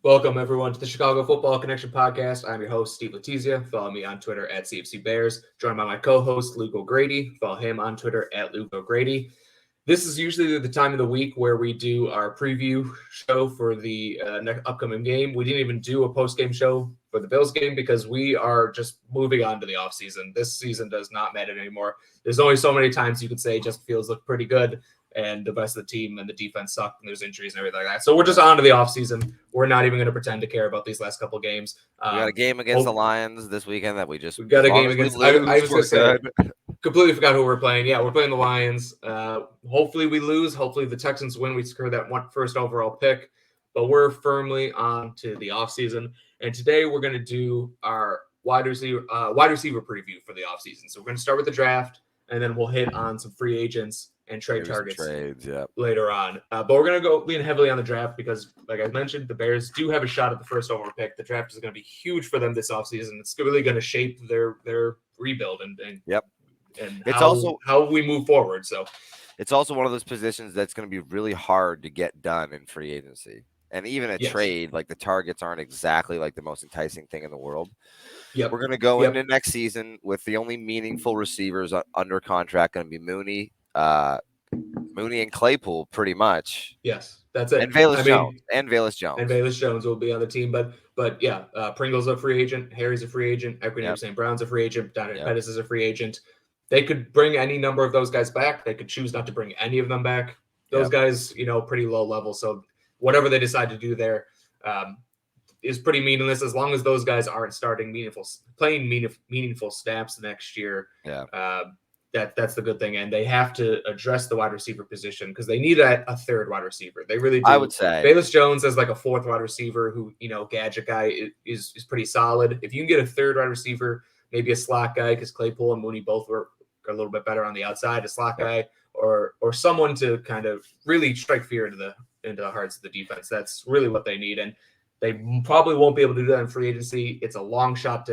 Welcome, everyone, to the Chicago Football Connection podcast. I'm your host, Steve Letizia. Follow me on Twitter at CFC Bears. Joined by my co-host, Luke O'Grady. Follow him on Twitter at Luke O'Grady. This is usually the time of the week where we do our preview show for the upcoming game. We didn't even do a post-game show for the Bills game because we are just moving on to the offseason. This season does not matter anymore. There's only so many times you could say Justin Fields looked pretty good and the rest of the team and the defense sucked and there's injuries and everything like that. So we're just on to the offseason. We're not even going to pretend to care about these last couple games. We got a game against the Lions this weekend that we just we've got a game against. I was going to say, good. completely forgot who we're playing. Yeah, we're playing the Lions. Hopefully we lose. Hopefully the Texans win. We secure that first overall pick. But we're firmly on to the offseason. And today we're going to do our wide receiver preview for the offseason. So we're going to start with the draft, and then we'll hit on some free agents and trade targets later on. But we're going to go lean heavily on the draft because, like I mentioned, the Bears do have a shot at the first overall pick. The draft is going to be huge for them this offseason. It's really going to shape their rebuild and it's how we move forward. So it's also one of those positions that's going to be really hard to get done in free agency. And even a trade, like the targets aren't exactly like the most enticing thing in the world. Yep. We're going to go into next season with the only meaningful receivers under contract going to be Mooney and Claypool, pretty much. Yes, that's it. And Velus Jones. And Velus Jones will be on the team. But yeah, Pringle's a free agent. Harry's a free agent. Equineme St. Brown's a free agent. Donovan Pettis is a free agent. They could bring any number of those guys back. They could choose not to bring any of them back. Those guys, pretty low level. So whatever they decide to do there is pretty meaningless as long as those guys aren't playing meaningful snaps next year. That's the good thing. And they have to address the wide receiver position because they need a third wide receiver. They really do. I would say Velus Jones as like a fourth wide receiver who, gadget guy is pretty solid. If you can get a third wide receiver, maybe a slot guy, because Claypool and Mooney both were a little bit better on the outside, a slot guy or someone to kind of really strike fear into the hearts of the defense. That's really what they need. And they probably won't be able to do that in free agency. It's a long shot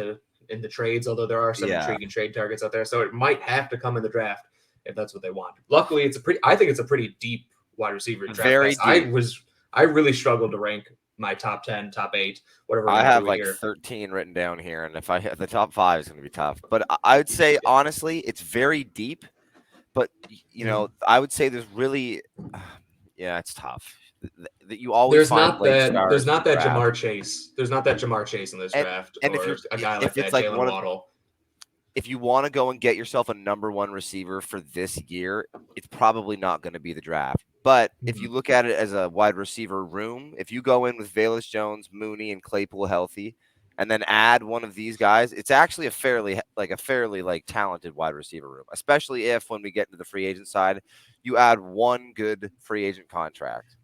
in the trades, although there are some intriguing trade targets out there. So it might have to come in the draft if that's what they want. Luckily, I think it's a pretty deep wide receiver draft. Very deep. I really struggled to rank my top 10, top 8, whatever. I have like 13 written down here, and if I hit the top 5 is going to be tough. But I would say honestly, it's very deep. But I would say there's really, it's tough. That you always there's not that Jamar Chase. There's not that Jamar Chase in this draft. And if you're a guy like that, Jalen Waddle. If you want to go and get yourself a number 1 receiver for this year, it's probably not going to be the draft. But if you look at it as a wide receiver room, if you go in with Velus Jones, Mooney, and Claypool healthy, and then add one of these guys, it's actually a fairly talented wide receiver room, especially if when we get into the free agent side, you add one good free agent contract.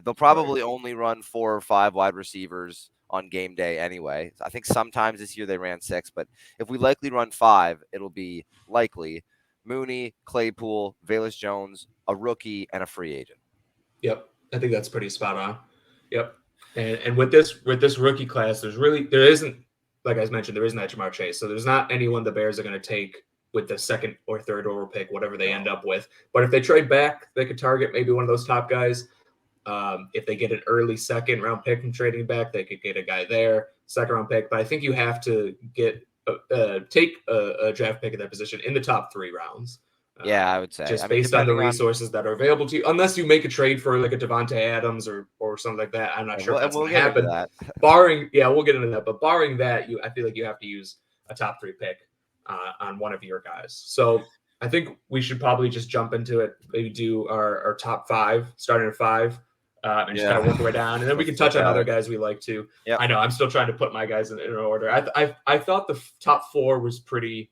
They'll probably only run 4 or 5 wide receivers on game day anyway. I think sometimes this year they ran 6, but if we likely run 5, it'll be likely Mooney, Claypool, Velus Jones, a rookie, and a free agent. Yep, I think that's pretty spot on. Yep, and with this rookie class, there isn't, like I mentioned, there isn't that Jamar Chase, so there's not anyone the Bears are going to take with the second or third overall pick, whatever they end up with. But if they trade back, they could target maybe one of those top guys. If they get an early second round pick from trading back, they could get a guy there, second round pick. But I think you have to take a draft pick at that position in the top 3 rounds. I would say just based on the resources that are available to you, unless you make a trade for like a Devontae Adams or something like that. I'm not sure if that's going to happen. We'll get into that. But barring that, I feel like you have to use a top 3 pick on one of your guys. So I think we should probably just jump into it. Maybe do our top 5, starting at 5. And just kind of work our way down, and then we can touch on other guys we like too. I know I'm still trying to put my guys in order. I thought the top 4 was pretty,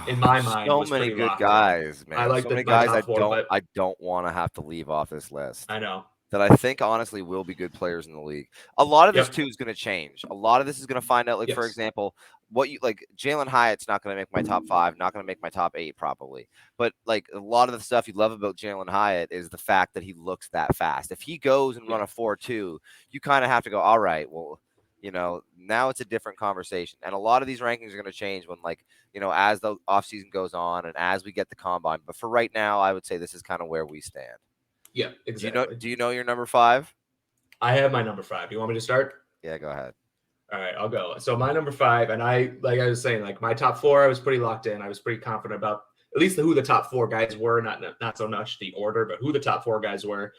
in my mind. So many good guys, man. I like so many guys I don't want to have to leave off this list. I know that I think honestly will be good players in the league. A lot of this too is going to change. A lot of this is going to find out. Like for example, what you like, Jalen Hyatt's not going to make my top 5, not going to make my top 8 probably. But like a lot of the stuff you love about Jalen Hyatt is the fact that he looks that fast. If he goes and run a 4.2, you kind of have to go, all right, well, now it's a different conversation. And a lot of these rankings are going to change when as the offseason goes on and as we get the combine. But for right now, I would say this is kind of where we stand. Yeah, exactly. Do you know your number 5? I have my number 5. Do you want me to start? Yeah, go ahead. All right, I'll go. So my number 5, and like I was saying, like my top 4, I was pretty locked in. I was pretty confident about at least who the top 4 guys were, not so much the order, but who the top 4 guys were.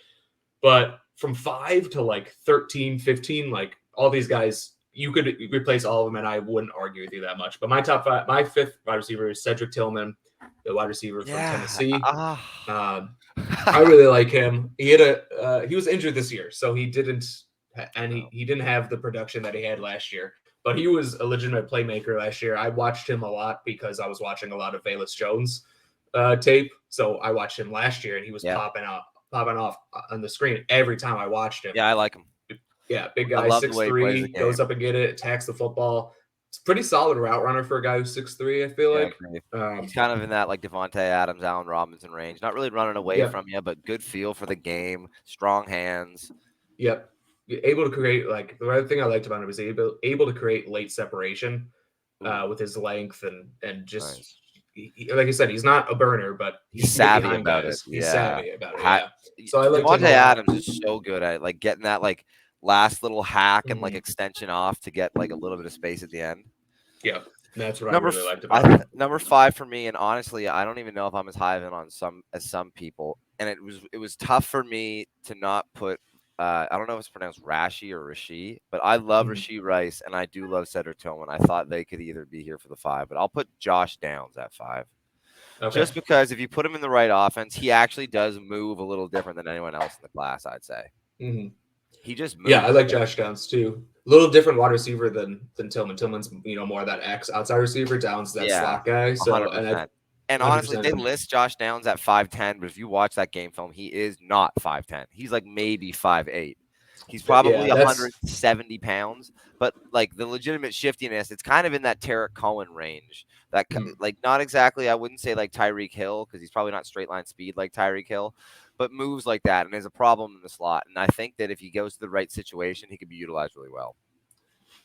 But from 5 to like 13, 15, like all these guys, you could replace all of them, and I wouldn't argue with you that much. But my top 5, my 5th wide receiver is Cedric Tillman, the wide receiver from Tennessee. I really like him. He was injured this year, so he didn't he didn't have the production that he had last year. But he was a legitimate playmaker last year. I watched him a lot because I was watching a lot of Velus Jones tape. So I watched him last year, and he was popping off on the screen every time I watched him. Yeah, I like him. Yeah, big guy, 6'3", goes up and get it, attacks the football. It's a pretty solid route runner for a guy who's 6'3", I feel like. He's kind of in that like Devontae Adams, Allen Robinson range. Not really running away from you, but good feel for the game, strong hands. Yep. Able to create, like, the other thing I liked about him was able to create late separation with his length and just, like I said, he's not a burner, but he's savvy about it. He's savvy about it, yeah. So I like Devontae Adams is so good at like getting that like last little hack and like extension off to get like a little bit of space at the end. Yeah, that's what I really liked about him. Number 5 for me, and honestly, I don't even know if I'm as high on as some people. And it was tough for me to not put. I don't know if it's pronounced Rashi or Rasheed, but I love Rasheed Rice, and I do love Cedric Tillman. I thought they could either be here for the 5, but I'll put Josh Downs at 5. Okay. Just because if you put him in the right offense, he actually does move a little different than anyone else in the class, I'd say. He just moves. Yeah, I like Josh Downs too. A little different wide receiver than Tillman. Tillman's more of that X outside receiver. Downs that slot guy. So 100%. And honestly, they list Josh Downs at 5'10", but if you watch that game film, he is not 5'10". He's like maybe 5'8". He's probably 170 pounds, but like the legitimate shiftiness, it's kind of in that Tarek Cohen range. That like not exactly, I wouldn't say like Tyreek Hill because he's probably not straight line speed like Tyreek Hill, but moves like that and is a problem in the slot. And I think that if he goes to the right situation, he could be utilized really well.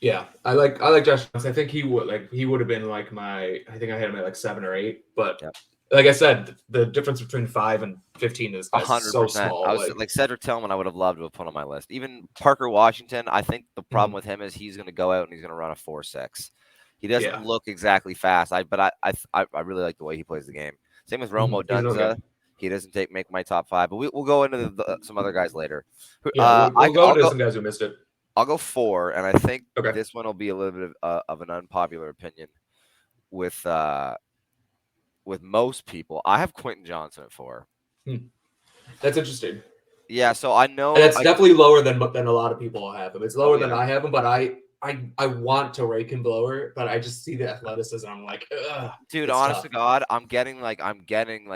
Yeah, I like Josh Downs. I think he would have been like I think I had him at like 7 or 8, but like I said, the difference between 5 and 15 is 100%. So small. I was like Cedric Tillman, I would have loved to have put on my list. Even Parker Washington, I think the problem with him is he's going to go out and he's going to run a 4.6. He doesn't look exactly fast. But I really like the way he plays the game. Same with Romo Dunza. He doesn't make my top 5, but we'll go into some other guys later. Yeah, we'll go into some guys who missed it. I'll go 4, and I think this one will be a little bit of an unpopular opinion with most people. I have Quentin Johnson at 4. That's interesting. Yeah, so I know that's definitely lower than a lot of people have him. It's lower than I have him, but I want to rake him lower, but I just see the athleticism. I'm like, ugh. Dude, honest to God, I'm getting like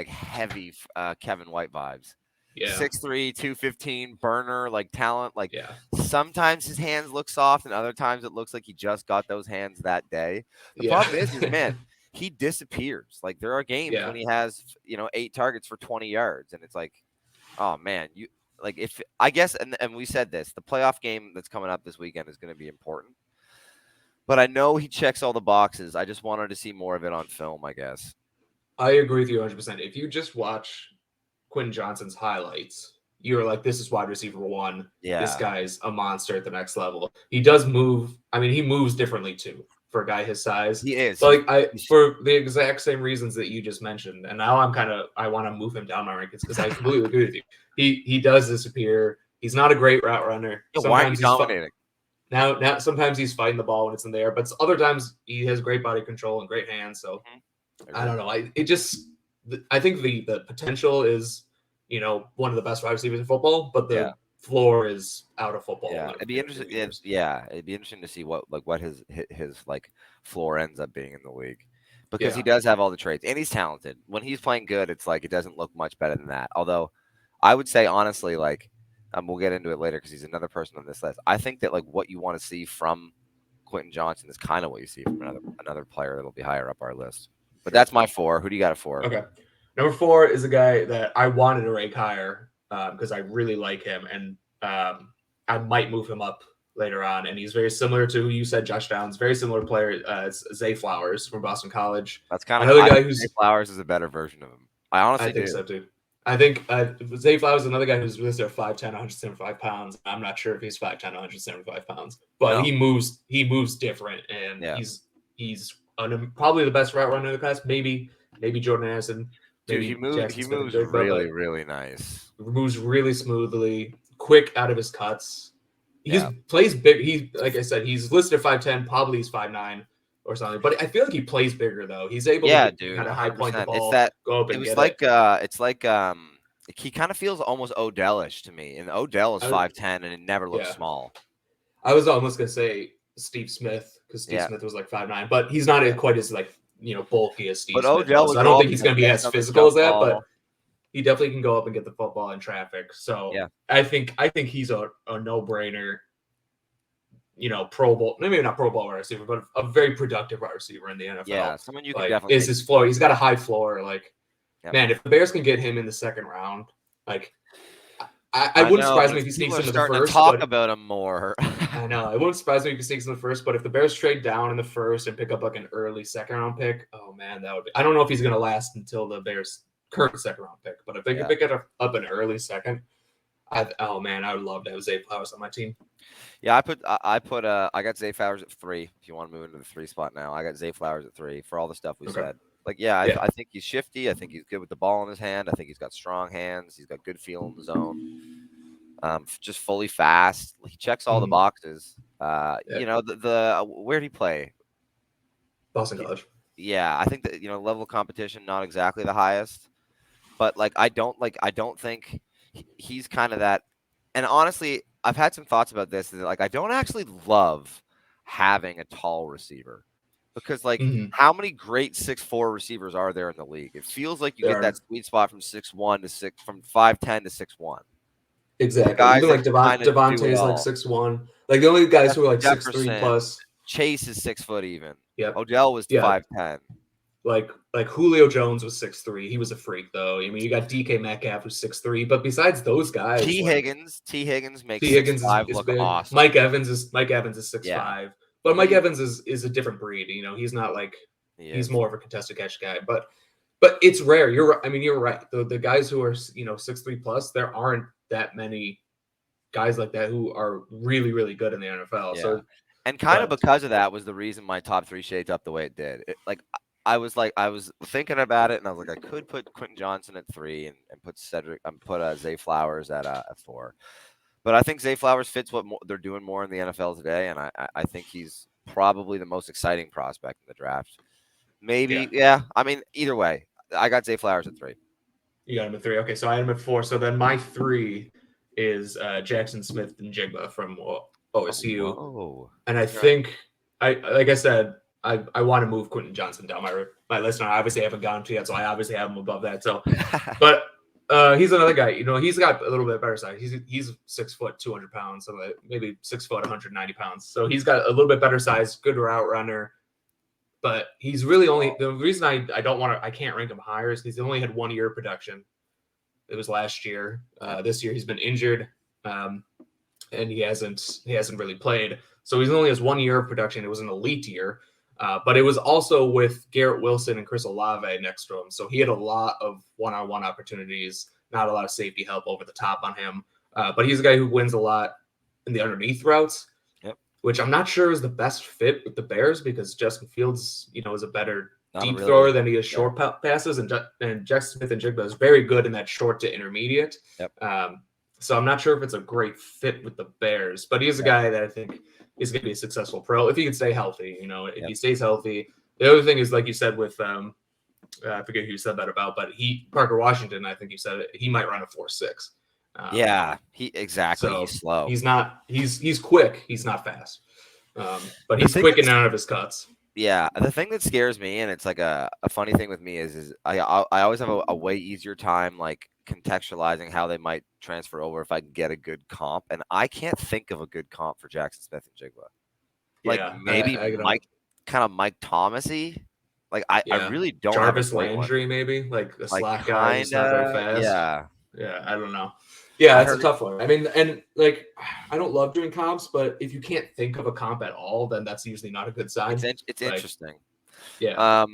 heavy Kevin White vibes. Yeah. 6'3", 215, burner, like talent. Like sometimes his hands look soft, and other times it looks like he just got those hands that day. The problem is, man, he disappears. Like there are games when he has 8 targets for 20 yards, and it's like, oh man, you like if I guess, and we said this, the playoff game that's coming up this weekend is going to be important. But I know he checks all the boxes. I just wanted to see more of it on film, I guess. I agree with you 100%. If you just watch Quentin Johnson's highlights, you're like, this is wide receiver 1. Yeah. This guy's a monster at the next level. He does move. I mean, he moves differently too for a guy his size. He is. So for the exact same reasons that you just mentioned. And now I want to move him down my rankings because I completely agree with you. He does disappear. He's not a great route runner. Why are you dominating? Now sometimes he's fighting the ball when it's in the air, but other times he has great body control and great hands. So I don't know. I think the potential is, one of the best wide receivers in football, but the floor is out of football. Yeah, it'd be interesting. It'd be interesting to see what his like floor ends up being in the league, because he does have all the traits and he's talented. When he's playing good, it's like it doesn't look much better than that. Although, I would say honestly, like, we'll get into it later because he's another person on this list. I think that like what you want to see from Quentin Johnson is kind of what you see from another player that'll be higher up our list. But that's my 4. Who do you got at 4? Okay. Number 4 is a guy that I wanted to rank higher because I really like him, and I might move him up later on. And he's very similar to who you said, Josh Downs. Very similar player. It's Zay Flowers from Boston College. That's kind of another guy who's Zay Flowers is a better version of him. I honestly think so too. I think Zay Flowers is another guy who's listed at 5'10", 175 pounds. I'm not sure if he's 5'10", 175 pounds, but No. he moves different, and Yeah. he's probably the best route runner in the class. Maybe Jordan Anderson, Dude, maybe Jackson he Smith and moves Jigba, really, but really nice. moves really smoothly, quick out of his cuts. He Yeah. plays big. He, like I said, he's listed at 5'10", probably he's 5'9" or something. But I feel like he plays bigger though. He's able Yeah, to dude, kind of high point the 100%. It's ball, that go up it and was get it. like he kind of feels almost Odell-ish to me. And Odell is 5'10" and it never looks Yeah. small. I was almost gonna say Steve Smith because Steve Smith was like 5'9", but he's not quite as like bulky as Steve But Smith Odell was. would I go don't up think he's and gonna be get as on the physical jump as that, ball. but he definitely can go up and get the football in traffic. So Yeah. I think he's a no brainer. Pro Bowl, maybe not Pro Bowl wide receiver, but a very productive wide receiver in the NFL. Yeah, someone you can like, definitely is take. his floor. He's got a high floor. Like, Yep. man, if the Bears can get him in the second round, like, I wouldn't surprise me if he sneaks into the first. Talk about him more. I know it wouldn't surprise me if he sneaks in the first. But if the Bears trade down in the first and pick up like an early second round pick, oh man, that would be. I don't know if he's going to last until the Bears' current second round pick, but if they could pick it up an early second, I would love to have Zay Flowers on my team. Yeah, I got Zay Flowers at 3. If you want to move into the 3 spot now, I got Zay Flowers at 3 for all the stuff we said. Like, I think he's shifty. I think he's good with the ball in his hand. I think he's got strong hands. He's got good feel in the zone. Just fully fast. He checks all the boxes. The where did he play? Boston College. Yeah, I think that level of competition not exactly the highest, but I don't think he's kind of that. And honestly, I've had some thoughts about this. Like, I don't actually love having a tall receiver because, how many great 6'4" receivers are there in the league? It feels like you get that sweet spot from 6'1" to 5'10" to 6'1". Exactly. Even like Devontae is like 6'1". Like the only guys who are like 6'3" plus. Chase is 6 foot even. Yep. Odell was 5'10". Like Julio Jones was 6'3". He was a freak though. I mean, you got DK Metcalf who's 6'3", but besides those guys, T. Higgins makes T. Higgins 6'5" is look big. awesome. Mike Evans is 6'5", but Mike Evans is a different breed. He's not like he's more of a contested catch guy, but it's rare. You're right. The guys who are 6'3" plus, there aren't that many guys like that who are really, really good in the NFL. Yeah. So, and kind of because of that was the reason my top 3 shaped up the way it did. I was thinking about it, and I was like, I could put Quentin Johnson at 3 and put Zay Flowers at 4. But I think Zay Flowers fits what they're doing more in the NFL today, and I think he's probably the most exciting prospect in the draft. Maybe, yeah. I mean, either way, I got Zay Flowers at 3. You got him at 3. Okay, so I had him at 4. So then my 3 is Jackson Smith and Jigba from OSU. Oh, and I think like I said, I want to move Quentin Johnson down my list, and I obviously haven't gotten to yet, so I obviously have him above that. So, but he's another guy. He's got a little bit better size. He's 6 foot, 200 pounds, so maybe 6 foot, 190 pounds. So he's got a little bit better size, good route runner. But he's really only the reason I can't rank him higher is because he only had 1 year of production. It was last year. This year he's been injured, and he hasn't really played. So he only has 1 year of production. It was an elite year. But it was also with Garrett Wilson and Chris Olave next to him. So he had a lot of one-on-one opportunities, not a lot of safety help over the top on him. But he's a guy who wins a lot in the underneath routes, which I'm not sure is the best fit with the Bears because Justin Fields, is a better deep thrower than he is short passes. And Jackson Smith and Jigba is very good in that short to intermediate. So I'm not sure if it's a great fit with the Bears, but he's a guy that I think is going to be a successful pro if he can stay healthy. If he stays healthy. The other thing is, like you said, with I forget who you said that about, but Parker Washington, I think you said it, he might run a 4.6. So he's slow. He's not. He's quick. He's not fast, but he's quick and out of his cuts. Yeah, the thing that scares me, and it's like a funny thing with me, is I always have a way easier time contextualizing how they might transfer over if I can get a good comp, and I can't think of a good comp for Jackson Smith and Jigba. Maybe Mike Thomas-y. I really don't. Jarvis Landry, maybe a slack guy who's not very fast. Yeah, I don't know. Yeah, it's a tough one. I mean, and I don't love doing comps, but if you can't think of a comp at all, then that's usually not a good sign. It's interesting. Yeah.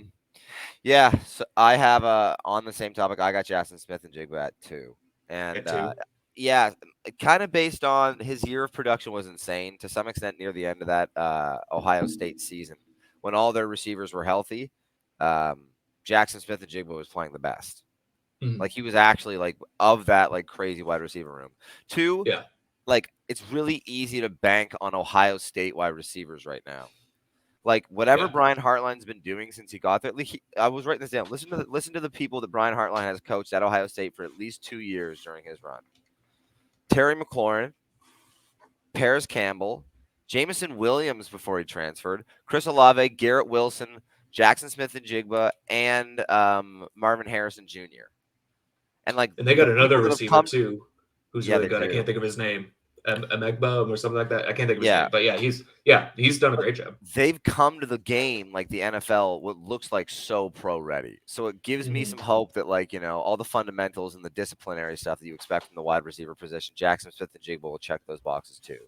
Yeah, so I have on the same topic. I got Jackson Smith and Jigba at 2, and At two. yeah, kind of based on his year of production was insane to some extent near the end of that Ohio State season when all their receivers were healthy. Um, Jackson Smith and Jigba was playing the best. Mhm. Like he was actually like of that like crazy wide receiver room. 2, Yeah. like it's really easy to bank on Ohio State wide receivers right now. Like whatever Yeah. Brian Hartline's been doing since he got there, I was writing this down. Listen to the people that Brian Hartline has coached at Ohio State for at least 2 years during his run. Terry McLaurin, Paris Campbell, Jameson Williams before he transferred, Chris Olave, Garrett Wilson, Jackson Smith and Jigba, and Marvin Harrison Jr. And like And they got the another people that have receiver come, too, who's yeah, really they good. I do. can't think of his name. Emegba or something like that. I can't think of his Yeah, name, but he's done a but great job. they've come to the game like the NFL, what looks like so pro ready. So it gives me Hmm. some hope that like, all the fundamentals and the disciplinary stuff that you expect from the wide receiver position, Jackson Smith and Jigba will check those boxes too.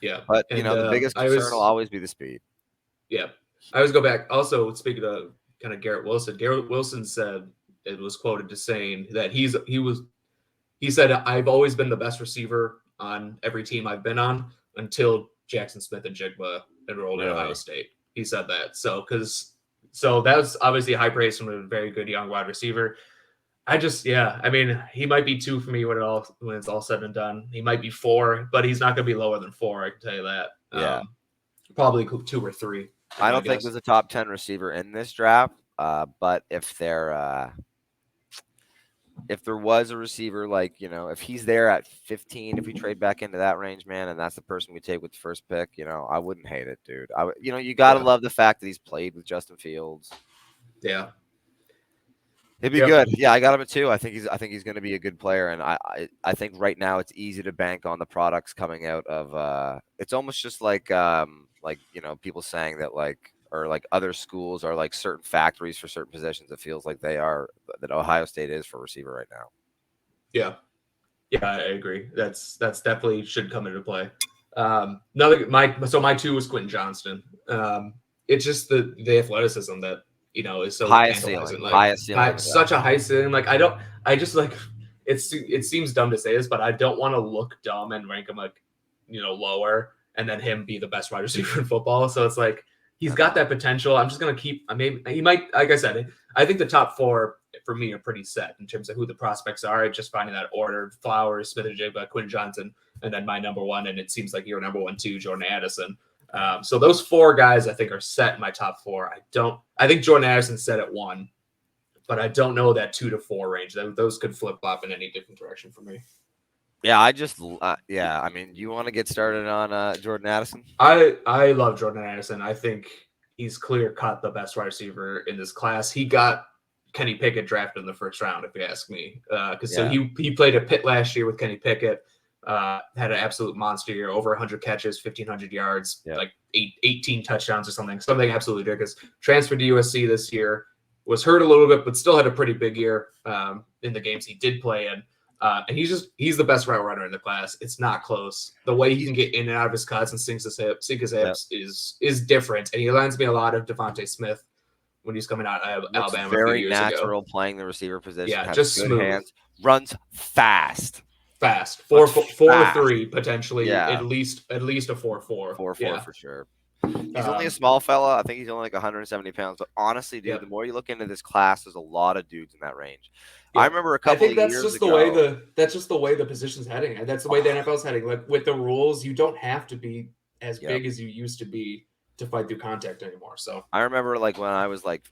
Yeah, But, and the biggest I concern will was always be the speed. yeah, I always go back. Also, speaking of kind of Garrett Wilson, Garrett Wilson said it was quoted to saying that he said I've always been the best receiver on every team I've been on until Jackson Smith and Jigba enrolled at Ohio Really? State. He said that so that's obviously high praise from a very good young wide receiver. I mean, he might be 2 for me when it's all said and done. He might be 4, but he's not going to be lower than 4. I can tell you that. Yeah. Probably 2 or 3 is I my don't think guess. there's a top 10 receiver in this draft. But if there was a receiver, like, if he's there at 15, if we trade back into that range, man, and that's the person we take with the first pick, I wouldn't hate it, dude. You got to Yeah, love the fact that he's played with Justin Fields. yeah, It'd be yep, good. Yeah, I got him at 2. I think he's going to be a good player, and I think right now it's easy to bank on the products coming out of. It's almost just like people saying that or like other schools are like certain factories for certain positions. It feels like that Ohio State is for receiver right now. yeah. Yeah, I agree. That's definitely should come into play. My 2 was Quentin Johnston. It's just the athleticism that is so Highest ceiling, tantalizing. Like highest ceiling of the draft. such a high ceiling. Like I just like it seems dumb to say this, but I don't want to look dumb and rank him like lower, and then him be the best wide receiver in football. So it's like he's I got know. that potential. I'm just gonna keep. I mean, he might. Like I said, I think the top 4 for me are pretty set in terms of who the prospects are. Just finding that order: Flowers, Smith and Jigba, Quinn Johnson, and then my number 1. And it seems like your number 1 too, Jordan Addison. Yeah. So those 4 guys I think are set in my top 4. I think Jordan Addison's set at 1, but I don't know that 2 to 4 range. Those could flip flop in any different direction for me. Yeah, I mean, you want to get started on Jordan Addison? I love Jordan Addison. I think he's clear cut the best wide receiver in this class. He got Kenny Pickett drafted in the first round, if you ask me. So Yeah. he played a pit last year with Kenny Pickett. Had an absolute monster year, over 100 catches, 1,500 yards, Yeah. like 18 touchdowns or something absolutely ridiculous. Transferred to USC this year, was hurt a little bit, but still had a pretty big year in the games he did play in. And he's the best route runner in the class. It's not close. The way he can get in and out of his cuts and sink his hips is different. And he reminds me a lot of Devontae Smith when he's coming out of Looks Alabama a few very years ago. natural playing the receiver position. Yeah, Has just good smooth, hands. Runs fast. fast, Runs four fast. 3 potentially, Yeah. at least a 4-4. 4-4 Yeah. for sure. He's only a small fella. I think he's only like 170 pounds. But honestly, dude, Yep. the more you look into this class, there's a lot of dudes in that range. Yeah. I remember a I couple think of that's years just ago. that's just the way the position's heading. And that's the way the NFL's heading. Like with the rules, you don't have to be as Yep. big as you used to be to fight through contact anymore. So I remember like when I was like,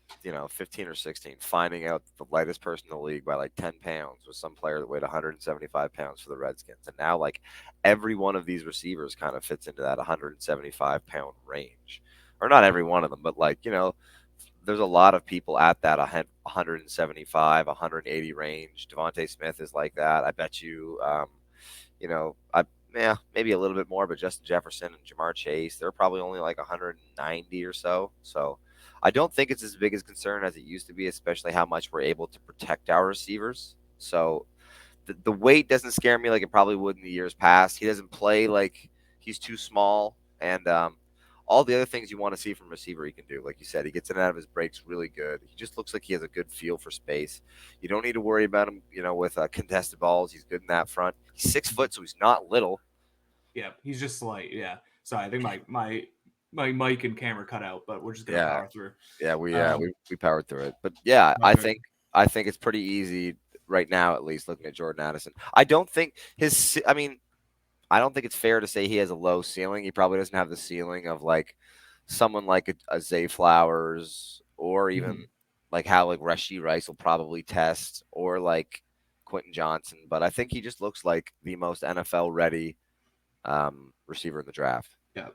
15 or 16, finding out the lightest person in the league by like 10 pounds was some player that weighed 175 pounds for the Redskins. And now like every one of these receivers kind of fits into that 175-pound range. Or not every one of them, but like, there's a lot of people at that 175, 180 range. Devontae Smith is like that. I bet you, maybe a little bit more, but Justin Jefferson and Jamar Chase, they're probably only like 190 or so. So I don't think it's as big a concern as it used to be, especially how much we're able to protect our receivers. So the weight doesn't scare me like it probably would in the years past. He doesn't play like he's too small. And all the other things you want to see from a receiver he can do. Like you said, he gets in and out of his breaks really good. He just looks like he has a good feel for space. You don't need to worry about him, with contested balls. He's good in that front. He's 6 foot, so he's not little. Yeah, he's just slight. Yeah. Sorry, I think my mic and camera cut out, but we're just gonna Yeah, power through. yeah, we Um, we powered through it. But yeah, I okay. think I think it's pretty easy right now, at least looking at Jordan Addison. I don't think his. I mean, I don't think it's fair to say he has a low ceiling. He probably doesn't have the ceiling of like someone like a Zay Flowers, or even Mhm. like how like Rashee Rice will probably test, or like Quentin Johnson. But I think he just looks like the most NFL ready receiver in the draft. Yeah.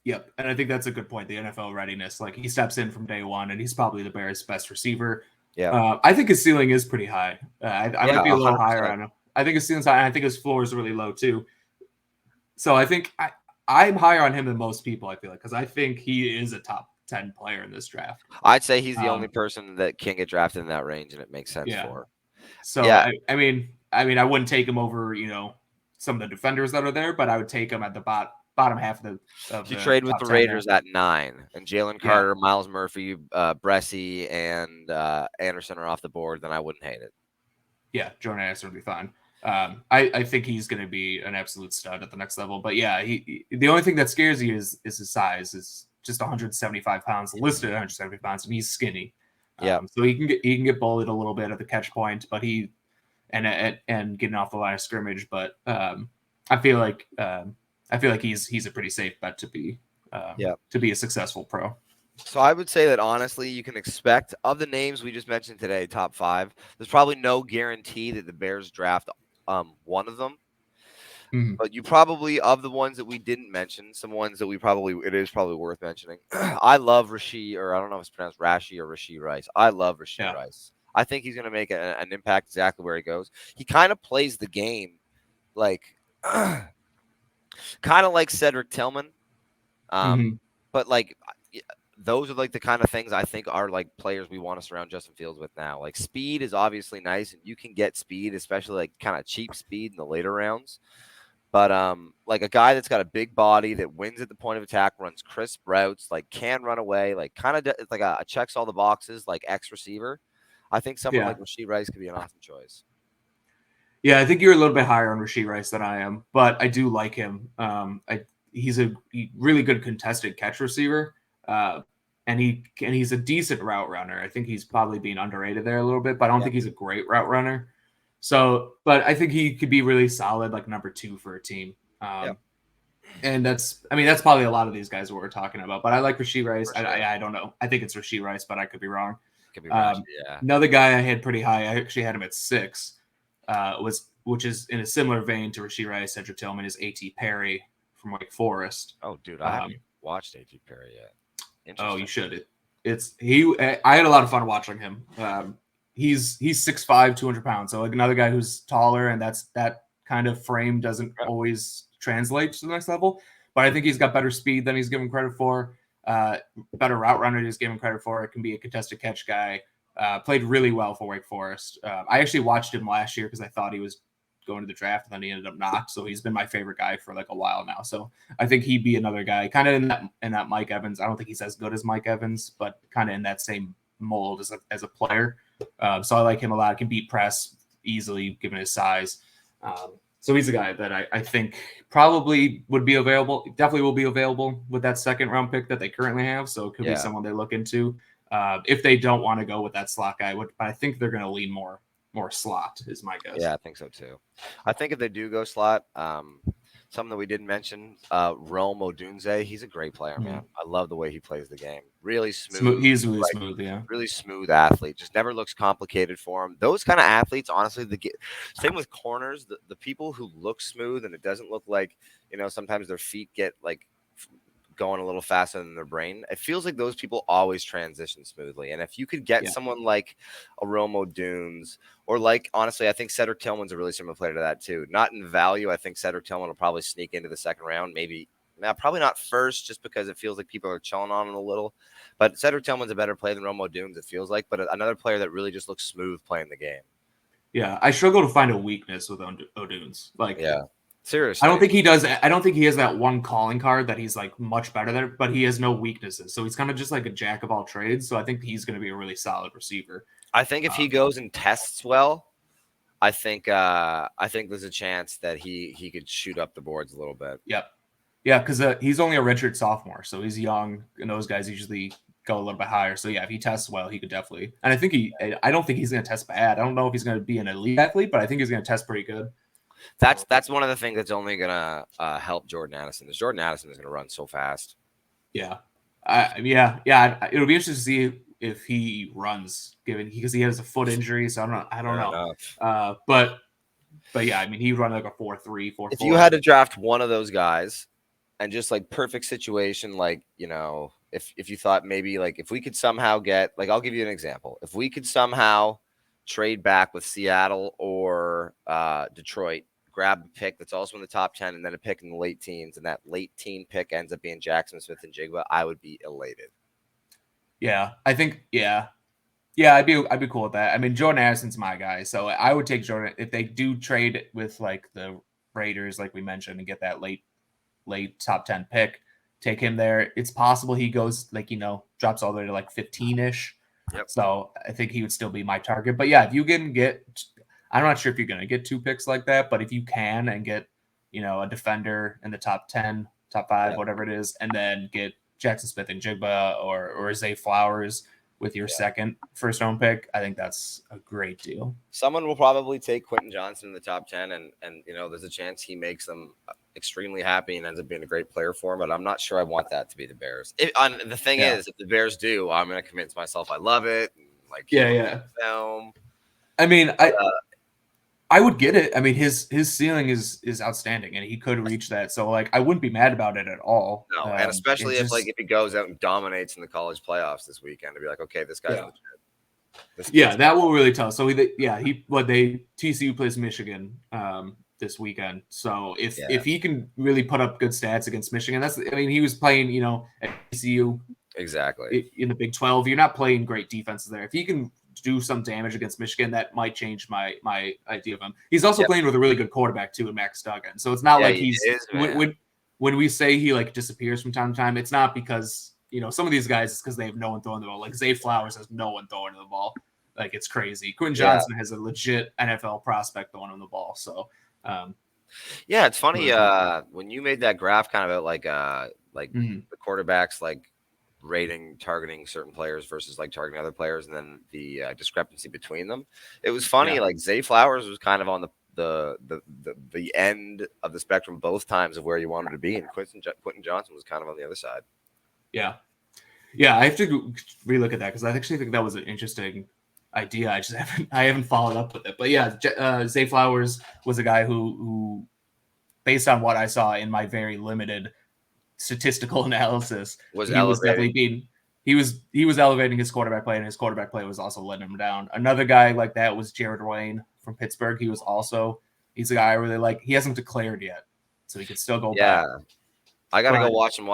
Yep. And I think that's a good point. The NFL readiness. Like he steps in from day one, and he's probably the Bears' best receiver. Yeah, I think his ceiling is pretty high. I yeah, might be a little higher 100%. on him. I think his ceiling's high, and I think his floor is really low too. So I think I'm higher on him than most people. I feel like because I think he is a top 10 player in this draft. I'd say he's the only Um, person that can get drafted in that range, and it makes sense yeah. for. So Yeah, I wouldn't take him over some of the defenders that are there, but I would take him at the bottom half of if you the trade with top the 10 there. Raiders at 9, and Jalen Yeah. Carter, Miles Murphy, Bressie, and Anderson are off the board, then I wouldn't hate it. Yeah, Jordan Addison would be fine. I think he's going to be an absolute stud at the next level. But yeah, the only thing that scares you is his size. Is just 175 pounds, listed at 175 pounds, and he's skinny. Yeah, So he can get bullied a little bit at the catch point, but and getting off the line of scrimmage. But I feel like he's a pretty safe bet yeah. to be a successful pro. So I would say that honestly, you can expect of the names we just mentioned today, top 5. There's probably no guarantee that the Bears draft one of them. Mm-hmm. But you probably, of the ones that we didn't mention, some ones that it is probably worth mentioning. I love or I don't know if it's pronounced Rashee or Rashee Rice. I love Rashee Yeah. Rice. I think he's going to make an impact exactly where he goes. He kind of plays the game like, kind of like Cedric Tillman. Mm-hmm. But like, those are like the kind of things I think are like players we want to surround Justin Fields with now. Like speed is obviously nice, and you can get speed, especially like kind of cheap speed in the later rounds. But like a guy that's got a big body that wins at the point of attack, runs crisp routes, like can run away, like kind of like a checks all the boxes, like X receiver. I think someone Yeah. like Rashee Rice could be an awesome choice. Yeah, I think you're a little bit higher on Rashee Rice than I am, but I do like him. He's a really good contested catch receiver, and he's a decent route runner. I think he's probably being underrated there a little bit, but I don't think he's a great route runner. So, but I think he could be really solid, like number 2 for a team. And that's probably a lot of these guys what we're talking about. But I like Rashee Rice. Sure. I don't know. I think it's Rashee Rice, but I could be wrong. Could be Rashee, yeah. Another guy I had pretty high. I actually had him at 6. Which is in a similar vein to Rashee Rice, Cedric Tillman, is A.T. Perry from Wake Forest. Oh, dude, I haven't watched A.T. Perry yet. Oh, you should. I had a lot of fun watching him. He's 6'5", 200 pounds. So like another guy who's taller, and that kind of frame doesn't always translate to the next level. But I think he's got better speed than he's given credit for. Better route runner he's given credit for. It can be a contested catch guy. Played really well for Wake Forest. I actually watched him last year because I thought he was going to the draft, and then he ended up not. So he's been my favorite guy for like a while now. So I think he'd be another guy, kind of in that Mike Evans. I don't think he's as good as Mike Evans, but kind of in that same mold as a player. So I like him a lot. Can beat press easily given his size. So he's a guy that I think probably would be available. Definitely will be available with that second round pick that they currently have. So it could be someone they look into. If they don't want to go with that slot guy, but I think they're going to lean more slot is my guess. Yeah, I think so too. I think if they do go slot, something that we didn't mention, Rome Odunze, he's a great player, man. I love the way he plays the game. Really smooth. He's really smooth, yeah. Really smooth athlete. Just never looks complicated for him. Those kind of athletes, honestly, same with corners, the people who look smooth and it doesn't look like, sometimes their feet get like going a little faster than their brain. It feels like those people always transition smoothly. And if you could get someone like a Romo Dunes, or like, honestly, I think Cedric Tillman's a really similar player to that too. Not in value. I think Cedric Tillman will probably sneak into the second round. Maybe probably not first, just because it feels like people are chilling on him a little. But Cedric Tillman's a better player than Romo Dunes, it feels like. But another player that really just looks smooth playing the game. Yeah, I struggle to find a weakness with O'Dunes. Like, Seriously. I don't think he does. I don't think he has that one calling card that he's like much better than, but he has no weaknesses. So he's kind of just like a jack of all trades. So I think he's going to be a really solid receiver. I think if he goes and tests well, I think there's a chance that he could shoot up the boards a little bit. Yep. Yeah, because he's only a redshirt sophomore, so he's young, and those guys usually go a little bit higher. So yeah, if he tests well, he could definitely. And I don't think he's going to test bad. I don't know if he's going to be an elite athlete, but I think he's going to test pretty good. That's one of the things that's only going to help Jordan Addison. Is Jordan Addison is going to run so fast. Yeah, it'll be interesting to see if he runs, because he has a foot injury. So I don't know. But yeah, I mean, he'd run like a 4.3, 4.4. If you had to draft one of those guys, and just like perfect situation, like, if you thought maybe like if we could somehow get, like, I'll give you an example. If we could somehow trade back with Seattle or Detroit, grab a pick that's also in the top 10 and then a pick in the late teens, and that late teen pick ends up being Jackson Smith and Jigba, I would be elated. Yeah, I think, yeah, I'd be cool with that. I mean, Jordan Addison's my guy, so I would take Jordan if they do trade with like the Raiders, like we mentioned, and get that late top 10 pick. Take him there. It's possible he goes drops all the way to like 15-ish. Yep. So I think he would still be my target. But yeah, if you can get, I'm not sure if you're going to get 2 picks like that, but if you can and get, a defender in the top 10, top 5, whatever it is, and then get Jackson Smith and Jigba or Zay Flowers with your second first round pick, I think that's a great deal. Someone will probably take Quentin Johnson in the top 10, and there's a chance he makes them extremely happy and ends up being a great player for him, but I'm not sure I want that to be the Bears. The thing is, if the Bears do, I'm going to convince myself I love it. Film. I mean, I would get it. I mean, his ceiling is outstanding, and he could reach that. So like, I wouldn't be mad about it at all. No, and especially if he goes out and dominates in the college playoffs this weekend, to be like, okay, this guy's legit. That will really tell. So TCU plays Michigan this weekend. So if he can really put up good stats against Michigan, he was playing at TCU exactly in the Big 12. You're not playing great defenses there. If he can do some damage against Michigan, that might change my idea of him. He's also playing with a really good quarterback too, in Max Duggan. So it's not like when we say he like disappears from time to time, it's not because some of these guys, it's because they have no one throwing the ball. Like Zay Flowers has no one throwing the ball. Like, it's crazy. Quentin Johnson has a legit NFL prospect throwing him the ball. So it's funny when you made that graph kind of like the quarterbacks like targeting certain players versus like targeting other players, and then the discrepancy between them. It was funny. Like Zay Flowers was kind of on the end of the spectrum both times of where you wanted to be, and Quentin Johnson was kind of on the other side. Yeah, I have to relook at that because I actually think that was an interesting idea. I haven't followed up with it, but Zay Flowers was a guy who, based on what I saw in my very limited statistical analysis, he was elevating his quarterback play, and his quarterback play was also letting him down. Another guy like that was Jared Wayne from Pittsburgh. He's a guy I really like. He hasn't declared yet, so he could still go back. I gotta go watch him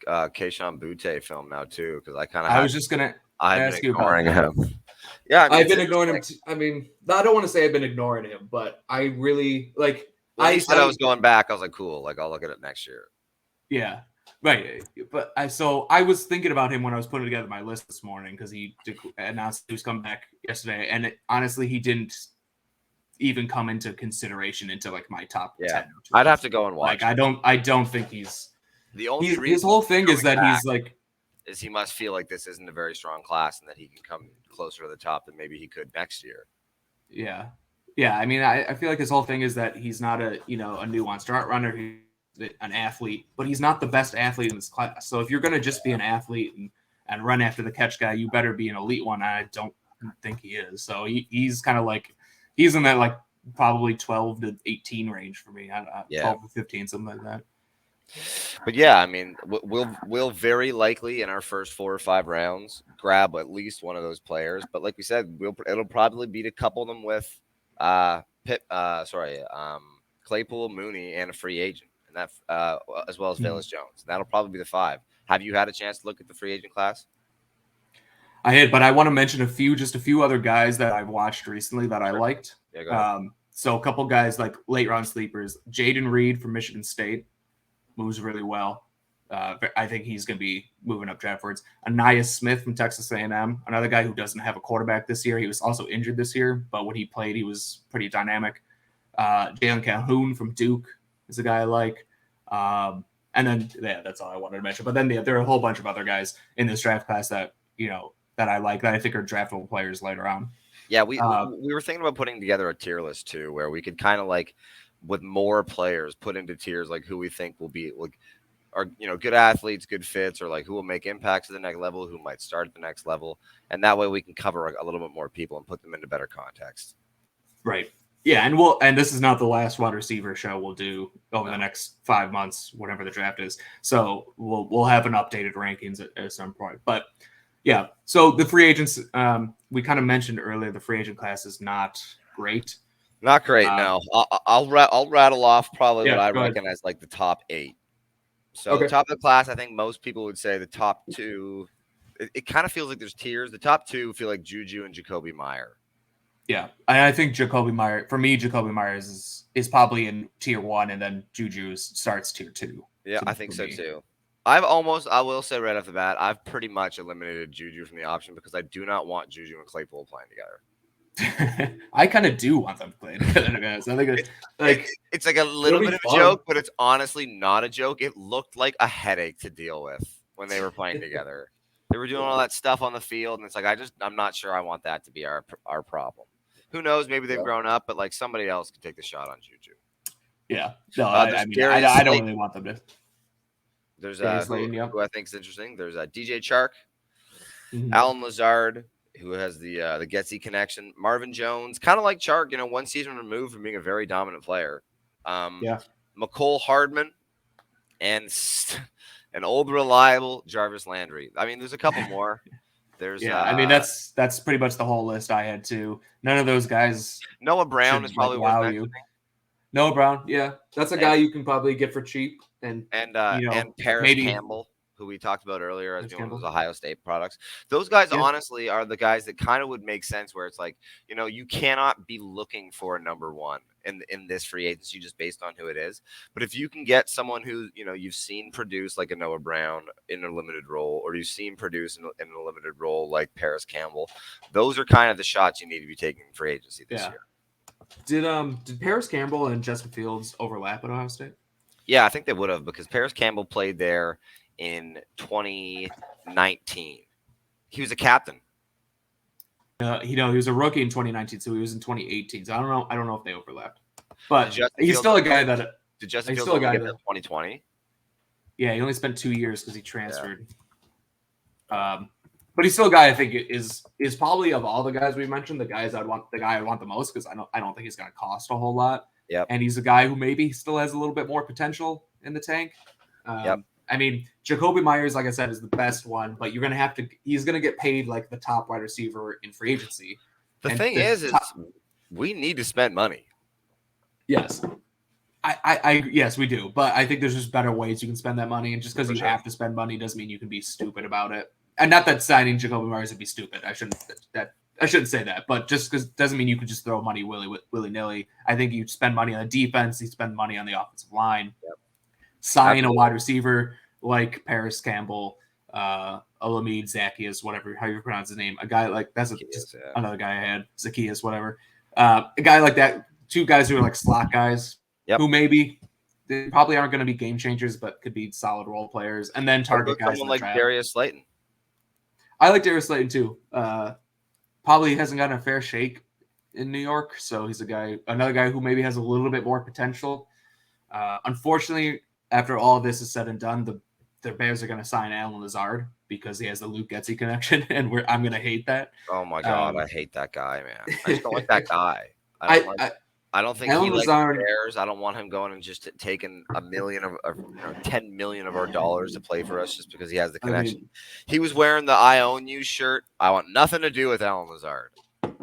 Keyshawn Butte film now too, because I was just gonna ask you about him. I've been ignoring him. I mean, I don't want to say I've been ignoring him, but I really like. I said I was going back. I was like, cool. Like, I'll look at it next year. Yeah, right. But I was thinking about him when I was putting together my list this morning because he announced he was coming back yesterday, and honestly, he didn't even come into consideration into like my top 10. I'd have to go and watch. Like, I don't think he's. The only his whole thing is that he's like. Is he must feel like this isn't a very strong class and that he can come closer to the top than maybe he could next year. Yeah. I mean, I feel like his whole thing is that he's not a nuanced route runner. He's an athlete, but he's not the best athlete in this class. So if you're going to just be an athlete and run after the catch guy, you better be an elite one. I don't think he is. So he's kind of like, he's in that like probably 12 to 18 range for me. 12 to 15, something like that. But I mean, we'll very likely in our first 4 or 5 rounds grab at least one of those players. But like we said, it'll probably be to couple them with Claypool, Mooney, and a free agent, and that as well as Velus Jones. That'll probably be the 5. Have you had a chance to look at the free agent class? I had, but I want to mention a few other guys that I've watched recently that I liked. Yeah, go ahead. So a couple guys like late round sleepers. Jaden Reed from Michigan State moves really well. I think he's going to be moving up draft boards. Anais Smith from Texas A&M, another guy who doesn't have a quarterback this year. He was also injured this year, but when he played, he was pretty dynamic. Jalen Calhoun from Duke is a guy I like. And then, yeah, that's all I wanted to mention. But then there are a whole bunch of other guys in this draft class that, that I like, that I think are draftable players later on. Yeah, we were thinking about putting together a tier list too, where we could kind of like, with more players, put into tiers like who we think will be like, are good athletes, good fits, or like who will make impacts at the next level, who might start at the next level, and that way we can cover a little bit more people and put them into better context. Right. Yeah, and this is not the last wide receiver show we'll do over the next 5 months, whatever the draft is. So we'll have an updated rankings at some point. But yeah, so the free agents, we kind of mentioned earlier, the free agent class is not great. Not great. No, I'll rattle off probably what I reckon ahead. as like the top 8. So top of the class, I think most people would say the top 2. It kind of feels like there's tiers. The top 2 feel like Juju and Jacoby Meyer. Yeah, I think Jacoby Meyer, for me, Jacoby Myers is probably in tier 1, and then Juju starts tier 2. Yeah, I think so too. I will say right off the bat, I've pretty much eliminated Juju from the option because I do not want Juju and Claypool playing together. I kind of do want them to play together. So I think it's like a little bit of a joke, but it's honestly not a joke. It looked like a headache to deal with when they were playing together. They were doing all that stuff on the field, and it's like I'm not sure I want that to be our problem. Who knows? Maybe they've grown up, but like somebody else could take the shot on Juju. Yeah, no, I don't really want them to. There's who I think is interesting. There's DJ Chark, Alan Lazard, who has the Getsy connection. Marvin Jones, kind of like Chark, 1 season removed from being a very dominant player. McCole Hardman, and an old reliable Jarvis Landry. I mean, there's a couple more. There's that's pretty much the whole list I had too. None of those guys. Noah Brown is probably worth mentioning. Noah Brown, yeah, that's a guy you can probably get for cheap, and Paris Campbell, who we talked about earlier as being one of those Ohio State products. Those guys honestly are the guys that kind of would make sense, where it's like, you cannot be looking for a number 1 in this free agency just based on who it is. But if you can get someone who, you've seen produce like a Noah Brown in a limited role, or you've seen produce in a limited role like Paris Campbell, those are kind of the shots you need to be taking in free agency this year. Did Paris Campbell and Justin Fields overlap at Ohio State? Yeah, I think they would have, because Paris Campbell played there in 2019. He was a captain. He was a rookie in 2019, so he was in 2018. So I don't know if they overlapped. But he's still a guy that. Did Justin Fields get there in 2020? Yeah, he only spent 2 years because he transferred. Yeah. But he's still a guy I think is probably, of all the guys we mentioned, the guy I want the most, because I don't think he's going to cost a whole lot. Yep. And he's a guy who maybe still has a little bit more potential in the tank. I mean, Jacoby Myers, like I said, is the best one, but he's going to get paid like the top wide receiver in free agency. The thing is we need to spend money. Yes. Yes, we do. But I think there's just better ways you can spend that money. And just because you have to spend money doesn't mean you can be stupid about it. And not that signing Jacoby Myers would be stupid. I shouldn't say that. But just because doesn't mean you can just throw money willy-nilly. I think you spend money on the defense. You spend money on the offensive line. Yep. Sign a wide receiver like Paris Campbell, Olamide Zacchaeus, whatever, how you pronounce his name. A guy like that's another guy I had, Zacchaeus, whatever. A guy like that. 2 guys who are like slot guys, who maybe they probably aren't going to be game changers, but could be solid role players. And then target guys like Darius Slayton. I like Darius Slayton too. Probably hasn't gotten a fair shake in New York, so he's another guy who maybe has a little bit more potential. Unfortunately, after all of this is said and done, the Bears are going to sign Alan Lazard because he has the Luke Getsy connection, and I'm going to hate that. Oh my god, I hate that guy, man. I just don't like that guy. I don't think he likes the Bears. I don't want him going and just taking $1 million or $10 million of our dollars to play for us just because he has the connection. He was wearing the "I own you" shirt. I want nothing to do with Alan Lazard.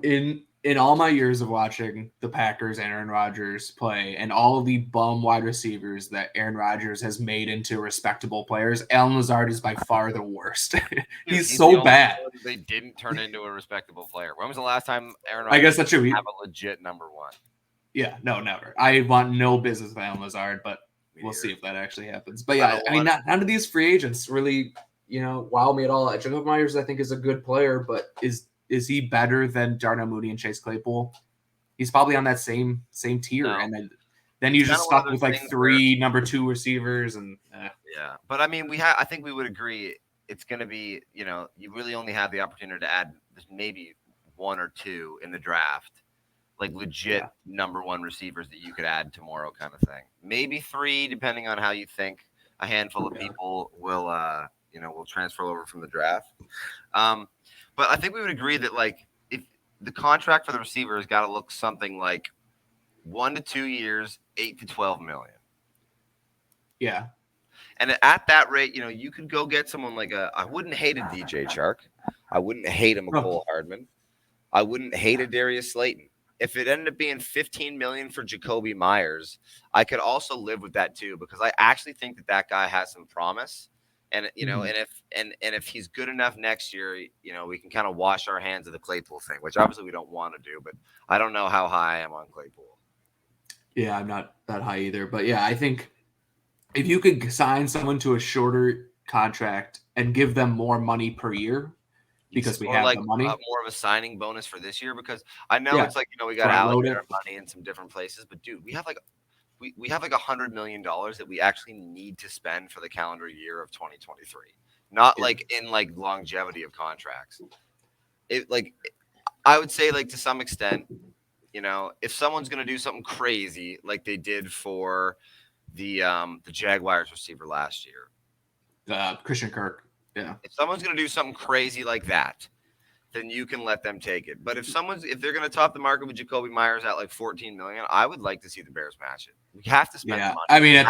In all my years of watching the Packers and Aaron Rodgers play, and all of the bum wide receivers that Aaron Rodgers has made into respectable players, Alan Lazard is by far the worst. He's so bad. They didn't turn into a respectable player. When was the last time Aaron Rodgers I guess that's true. Have a legit number 1? Yeah, no, never. I want no business with Allen Lazard, but we'll see if that actually happens. But yeah, I mean, none of these free agents really, wow me at all. Jacob Myers, I think, is a good player, but is he better than Darnell Mooney and Chase Claypool? He's probably on that same tier, No. and then you just stuck with like three number 2 receivers, and yeah. But I mean, I think we would agree it's going to be, you really only have the opportunity to add maybe 1 or 2 in the draft. Like legit number 1 receivers that you could add tomorrow kind of thing. Maybe 3, depending on how you think a handful of people will, will transfer over from the draft. But I think we would agree that like if the contract for the receiver has got to look something like 1 to 2 years, 8 to 12 million. Yeah. And at that rate, you could go get someone like I wouldn't hate a DJ Chark. I wouldn't hate a McCole Hardman. I wouldn't hate a Darius Slayton. If it ended up being $15 million for Jacoby Myers, I could also live with that too, because I actually think that guy has some promise. And and if he's good enough next year, we can kind of wash our hands of the Claypool thing, which obviously we don't want to do. But I don't know how high I am on Claypool. Yeah, I'm not that high either. But yeah, I think if you could sign someone to a shorter contract and give them more money per year, because we have the money. More of a signing bonus for this year, because I know it's like, we got to allocate our money in some different places, but dude, we have like $100 million that we actually need to spend for the calendar year of 2023. Not like in like longevity of contracts. I would say like to some extent, if someone's going to do something crazy like they did for the Jaguars receiver last year, Christian Kirk. Yeah. If someone's going to do something crazy like that, then you can let them take it. But if they're going to top the market with Jacoby Myers at like $14 million, I would like to see the Bears match it. We have to spend the money. I mean, at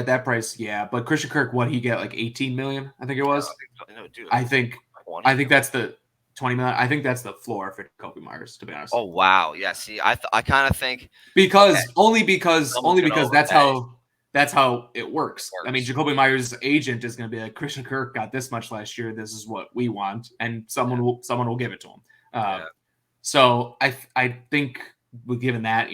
that price, yeah. But Christian Kirk, what he get, like 18 million? I think it was. No, dude. I think that's the 20 million. I think that's the floor for Jacoby Myers, to be honest. Oh wow, yeah. See, I kind of think only because that's how it works. I mean, Jacoby Myers' agent is going to be like, Christian Kirk got this much last year. This is what we want, and someone will give it to him. So I think, given that,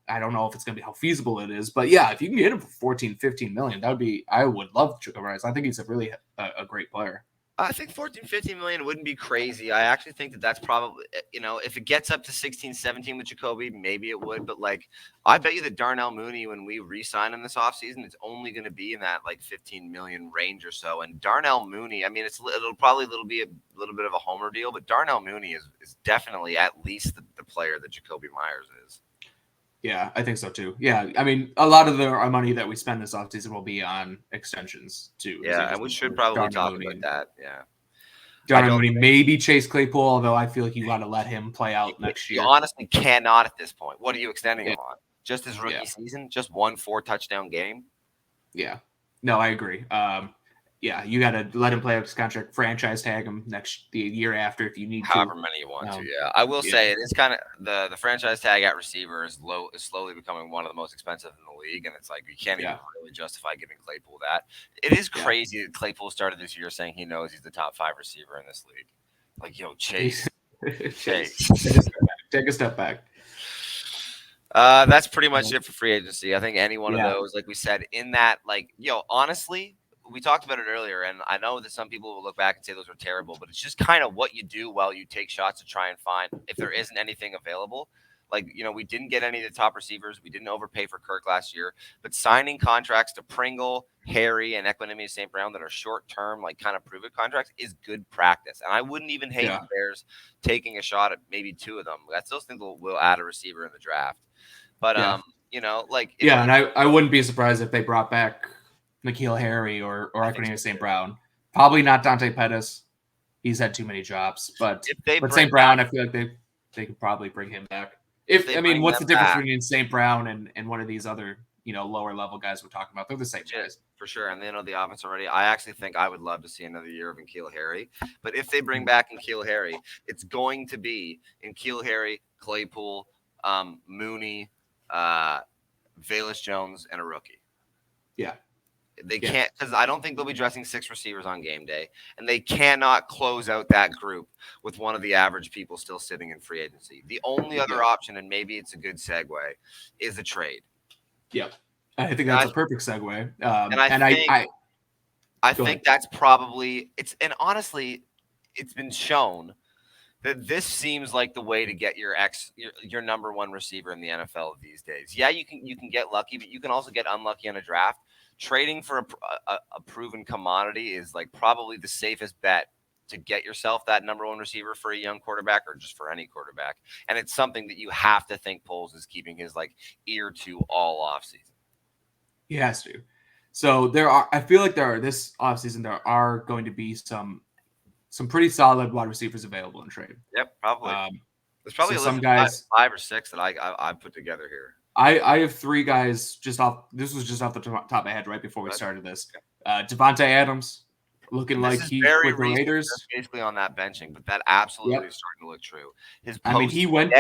I don't know if it's going to be how feasible it is, but yeah, if you can get him for 14, 15 million, I would love Jacoby Myers. I think he's a really a great player. I think 14, 15 million wouldn't be crazy. I actually think that's probably, if it gets up to 16, 17 with Jacoby, maybe it would. But like, I bet you that Darnell Mooney, when we re-sign him this offseason, it's only going to be in that like 15 million range or so. And Darnell Mooney, I mean, it'll probably be a little bit of a homer deal, but Darnell Mooney is definitely at least the player that Jacoby Myers is. Yeah, I think so too. Yeah, I mean, a lot of our money that we spend this offseason will be on extensions too. Yeah, and we should probably talk about that. Yeah. Darnell Mooney, maybe Chase Claypool, although I feel like you got to let him play out next year. You honestly cannot at this point. What are you extending him on? Just his rookie season? Just 1 4-touchdown game? Yeah. No, I agree. Yeah, you got to let him play out his contract, franchise tag him the year after if you need however many you want to. Yeah, I will say it is kind of the franchise tag at receiver is slowly becoming one of the most expensive in the league, and it's like you can't even really justify giving Claypool that. It is crazy that Claypool started this year saying he knows he's the top 5 receiver in this league. Like, yo, Chase. Take a step back. That's pretty much it for free agency. I think any one of those, like we said, in that, like, honestly, we talked about it earlier, and I know that some people will look back and say those were terrible, but it's just kind of what you do while you take shots to try and find if there isn't anything available. Like, we didn't get any of the top receivers. We didn't overpay for Kirk last year, but signing contracts to Pringle, Harry, and Equanimous St. Brown that are short-term, like kind of prove-it contracts is good practice. And I wouldn't even hate the Bears taking a shot at maybe 2 of them. I still think we'll add a receiver in the draft. But, and I wouldn't be surprised if they brought back N'Keal Harry or Equanimous St. Brown. Probably not Dante Pettis. He's had too many jobs. But St. Brown, I feel like they could probably bring him back. What's the difference between St. Brown and one of these other, lower level guys we're talking about? They're the same guys. For sure. And they know the offense already. I actually think I would love to see another year of N'Keal Harry. But if they bring back N'Keal Harry, it's going to be N'Keal Harry, Claypool, Mooney, Velus Jones, and a rookie. Yeah. They can't, because I don't think they'll be dressing 6 receivers on game day, and they cannot close out that group with one of the average people still sitting in free agency. The only other option, and maybe it's a good segue, is a trade. Yeah, I think that's a perfect segue. I think that's probably and honestly, it's been shown that this seems like the way to get your number one receiver in the NFL these days. Yeah, you can get lucky, but you can also get unlucky in a draft. Trading for a proven commodity is like probably the safest bet to get yourself that number one receiver for a young quarterback or just for any quarterback. And it's something that you have to think Poles is keeping his ear to all offseason. He has to. So I feel like this offseason, there are going to be some pretty solid wide receivers available in trade. Yep, probably. There's probably some guys, 5 or 6 that I put together here. I have 3 guys this was just off the top of my head right before we started this. Devontae Adams, looking like he's with the Raiders. Basically on that benching, but that absolutely is starting to look true. He went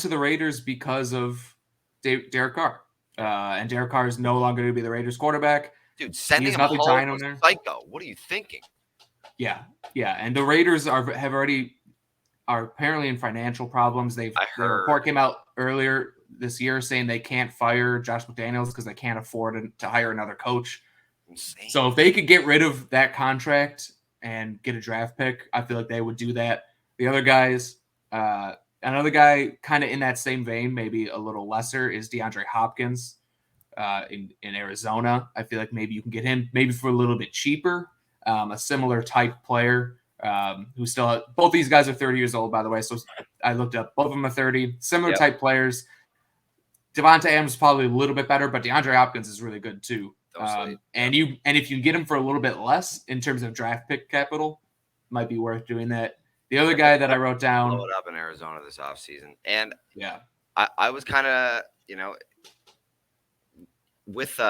to the Raiders because of Derek Carr. And Derek Carr is no longer going to be the Raiders quarterback. Dude, sending him home was psycho. What are you thinking? Yeah. And the Raiders are apparently in financial problems. The report came out earlier this year saying they can't fire Josh McDaniels because they can't afford to hire another coach. Insane. So if they could get rid of that contract and get a draft pick, I feel like they would do that. The other guys, another guy kind of in that same vein, maybe a little lesser, is DeAndre Hopkins in Arizona. I feel like maybe you can get him maybe for a little bit cheaper, a similar type player. Who still both these guys are 30 years old, by the way. So I looked up, both of them are 30, similar type players. Devontae Adams is probably a little bit better, but DeAndre Hopkins is really good too. And if you can get him for a little bit less in terms of draft pick capital, might be worth doing that. The other guy that I wrote down, blow it up in Arizona this offseason. And yeah, I was kind of, with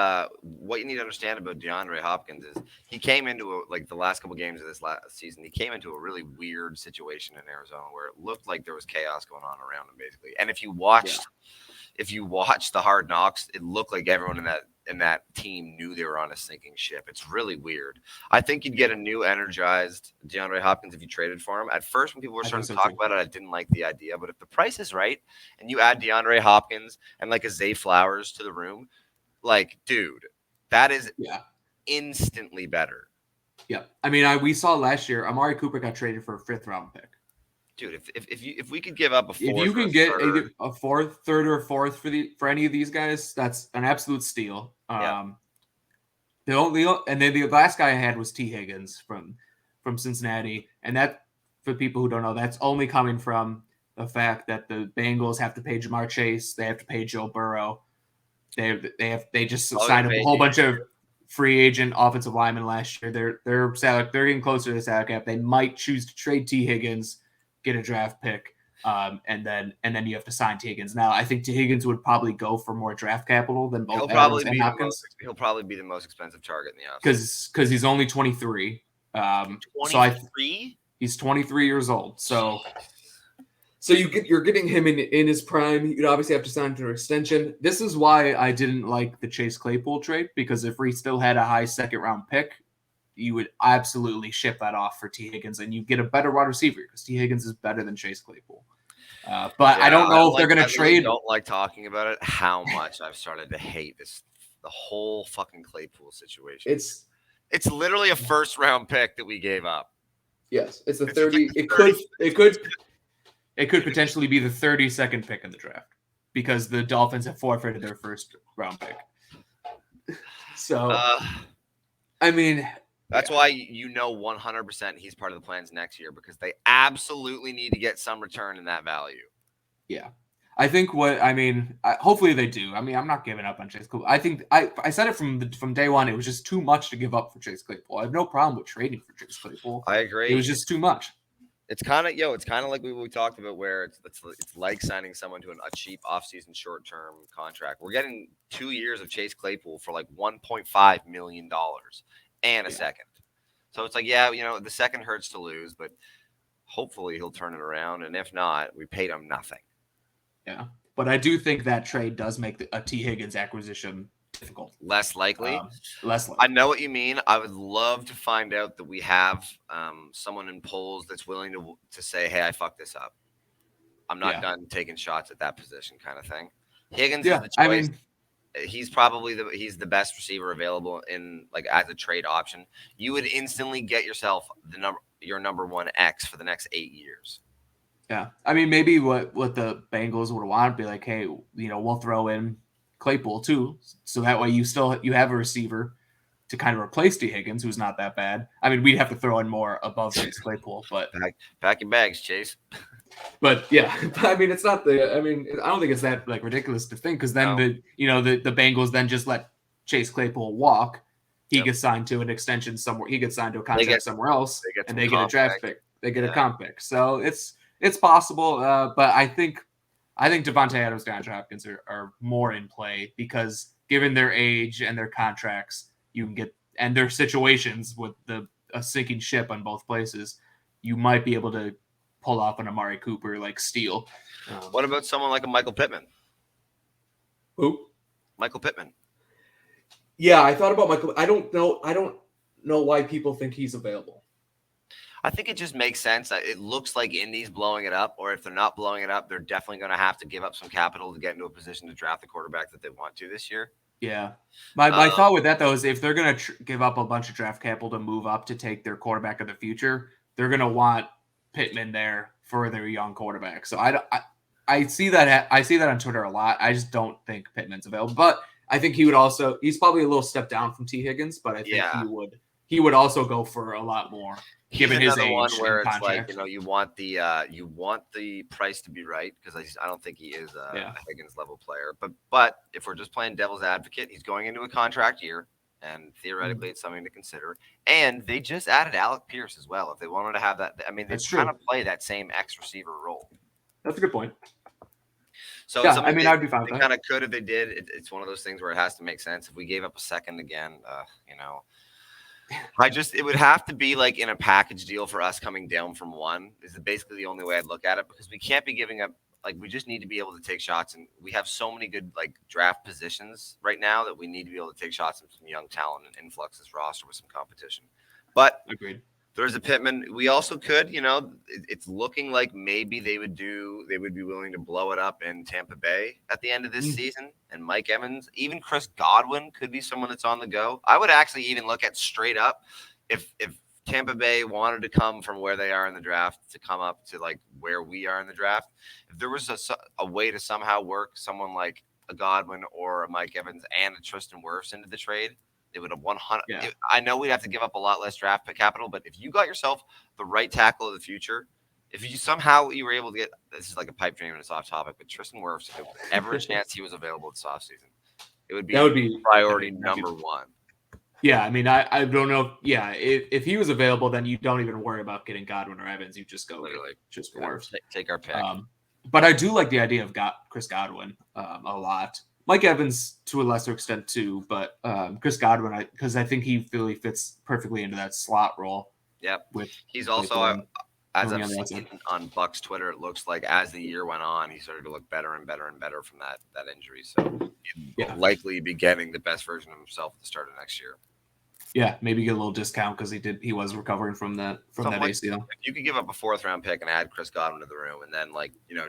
what you need to understand about DeAndre Hopkins is he came into the last couple games of this last season. He came into a really weird situation in Arizona where it looked like there was chaos going on around him, basically. And if you watched the Hard Knocks, it looked like everyone in that team knew they were on a sinking ship. It's really weird. I think you'd get a new, energized DeAndre Hopkins if you traded for him. At first, when people were starting to talk about it, I didn't like the idea. But if the price is right and you add DeAndre Hopkins and a Zay Flowers to the room, dude, that is instantly better. Yeah. I mean, we saw last year, Amari Cooper got traded for a 5th round pick. Dude, if we could give up a 4th, if you can get a 4th, 3rd, or 4th for any of these guys, that's an absolute steal. The last guy I had was T. Higgins from Cincinnati, and that, for people who don't know, that's only coming from the fact that the Bengals have to pay Jamar Chase, they have to pay Joe Burrow. They just signed up a whole bunch of free agent offensive linemen last year. They're getting closer to the salary cap. They might choose to trade T. Higgins, get a draft pick, and then you have to sign T. Higgins. Now, I think T. Higgins would probably go for more draft capital than both Adams and Hopkins. He'll probably be the most expensive target in the offseason because he's only 23. 23? He's 23 years old. So you're getting him in his prime. You'd obviously have to sign for an extension. This is why I didn't like the Chase Claypool trade, because if we still had a high 2nd round pick, you would absolutely ship that off for T. Higgins, and you get a better wide receiver because T. Higgins is better than Chase Claypool. I don't know if they're going to trade. I don't like talking about it. How much I've started to hate the whole fucking Claypool situation. It's literally a 1st round pick that we gave up. Yes, it's a 30. It could potentially be the 32nd pick in the draft because the Dolphins have forfeited their 1st round pick. So, I mean, that's why 100% he's part of the plans next year, because they absolutely need to get some return in that value. Yeah. I think hopefully they do. I mean, I'm not giving up on Chase Claypool. I think I said it from day one. It was just too much to give up for Chase Claypool. I have no problem with trading for Chase Claypool. I agree. It was just too much. It's kind of like we talked about, where it's like signing someone to a cheap offseason short-term contract. We're getting 2 years of Chase Claypool for $1.5 million and a 2nd. So it's the 2nd hurts to lose, but hopefully he'll turn it around. And if not, we paid him nothing. Yeah. But I do think that trade does make a T. Higgins acquisition difficult. Less likely. Less likely. I know what you mean. I would love to find out that we have someone in polls that's willing to say, "Hey, I fucked this up. I'm not done taking shots at that position," kind of thing. Higgins is the choice. He's probably he's the best receiver available in like as a trade option. You would instantly get yourself your number one X for the next 8 years. Yeah, I mean, maybe what the Bengals would want be like, hey, we'll throw in Claypool too, so that way you have a receiver to kind of replace D Higgins, who's not that bad. I mean, we'd have to throw in more above Chase Claypool, but pack your bags, Chase. But yeah, I mean, it's not the. I mean, I don't think it's that like ridiculous to think because then the Bengals then just let Chase Claypool walk. He gets signed to an extension somewhere. He gets signed to a contract somewhere else, and they get a draft pick. They get a comp pick. So it's possible, but I think Devontae Adams and DeAndre Hopkins are more in play because given their age and their contracts, you can get and their situations with a sinking ship on both places, you might be able to pull off an Amari Cooper like steal. What about someone like a Michael Pittman? Who? Michael Pittman. Yeah, I thought about Michael. I don't know why people think he's available. I think it just makes sense. It looks like Indy's blowing it up, or if they're not blowing it up, they're definitely going to have to give up some capital to get into a position to draft the quarterback that they want to this year. Yeah. My thought with that, though, is if they're going to give up a bunch of draft capital to move up to take their quarterback of the future, they're going to want Pittman there for their young quarterback. So I see that on Twitter a lot. I just don't think Pittman's available, but I think he's probably a little step down from T Higgins, but I think he would also go for a lot more given his age one where and it's contract. like you want the price to be right because I don't think he is a Higgins level player. But if we're just playing devil's advocate, he's going into a contract year. And theoretically, it's something to consider. And they just added Alec Pierce as well. If they wanted to have that, I mean, they kind of play that same X receiver role. That's a good point. So yeah, I mean, I'd be fine with that. They kind of could if they did. It's one of those things where it has to make sense. If we gave up a second again, it would have to be like in a package deal for us coming down from one. Is basically the only way I'd look at it because we can't be giving up. Like we just need to be able to take shots, and we have so many good like draft positions right now that we need to be able to take shots at some young talent and influx this roster with some competition. But agreed. There's a Pittman. We also could, it's looking like maybe they would be willing to blow it up in Tampa Bay at the end of this season. And Mike Evans, even Chris Godwin could be someone that's on the go. I would actually even look at straight up if Tampa Bay wanted to come from where they are in the draft to come up to like where we are in the draft. If there was a way to somehow work someone like a Godwin or a Mike Evans and a Tristan Wirfs into the trade, they would have 100. Yeah. I know we'd have to give up a lot less draft pick capital, but if you got yourself the right tackle of the future, if you were able to get, this is like a pipe dream and it's off topic, but Tristan Wirfs, if there was ever a chance he was available this offseason, it would be priority number one. Yeah, I mean, I don't know. Yeah, if he was available, then you don't even worry about getting Godwin or Evans. You just go just for Wirfs. Take our pick. But I do like the idea of Chris Godwin a lot. Mike Evans to a lesser extent too, but Chris Godwin, because I think he really fits perfectly into that slot role. Yep. He's also, as I've seen on Buck's Twitter, it looks like as the year went on, he started to look better and better and better from that injury. So he'll likely be getting the best version of himself at the start of next year. Yeah, maybe get a little discount because he was recovering from that ACL. If you could give up a 4th round pick and add Chris Godwin to the room, and then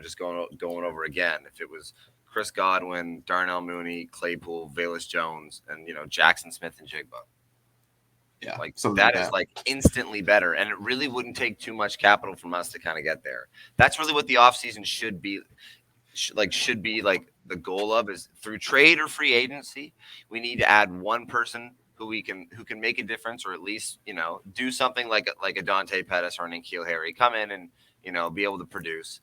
just going over again, if it was Chris Godwin, Darnell Mooney, Claypool, Velus Jones, and Jackson Smith and Jigba. Yeah, that is like instantly better, and it really wouldn't take too much capital from us to kind of get there. That's really what the offseason should be like the goal of is through trade or free agency. We need to add one person who can make a difference, or at least do something like a Dante Pettis or an N'Keal Harry, come in and be able to produce,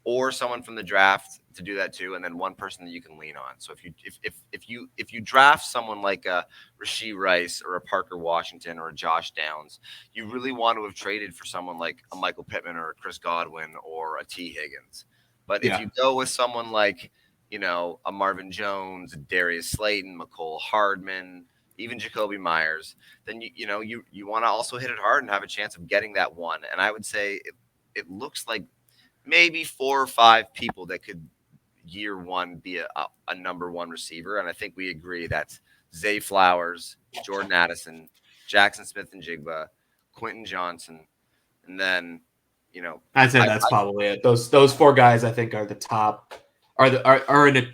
or someone from the draft to do that too, and then one person that you can lean on. So if you draft someone like a Rashee Rice or a Parker Washington or a Josh Downs, you really want to have traded for someone like a Michael Pittman or a Chris Godwin or a T Higgins. But if you go with someone like a Marvin Jones, Darius Slayton, McCole Hardman, even Jacoby Myers, then you want to also hit it hard and have a chance of getting that one. And I would say it looks like maybe 4 or 5 people that could year one be a number one receiver. And I think we agree that's Zay Flowers, Jordan Addison, Jackson Smith-Njigba, Quentin Johnson, and then, I'd say that's probably it. Those four guys I think are the top, are in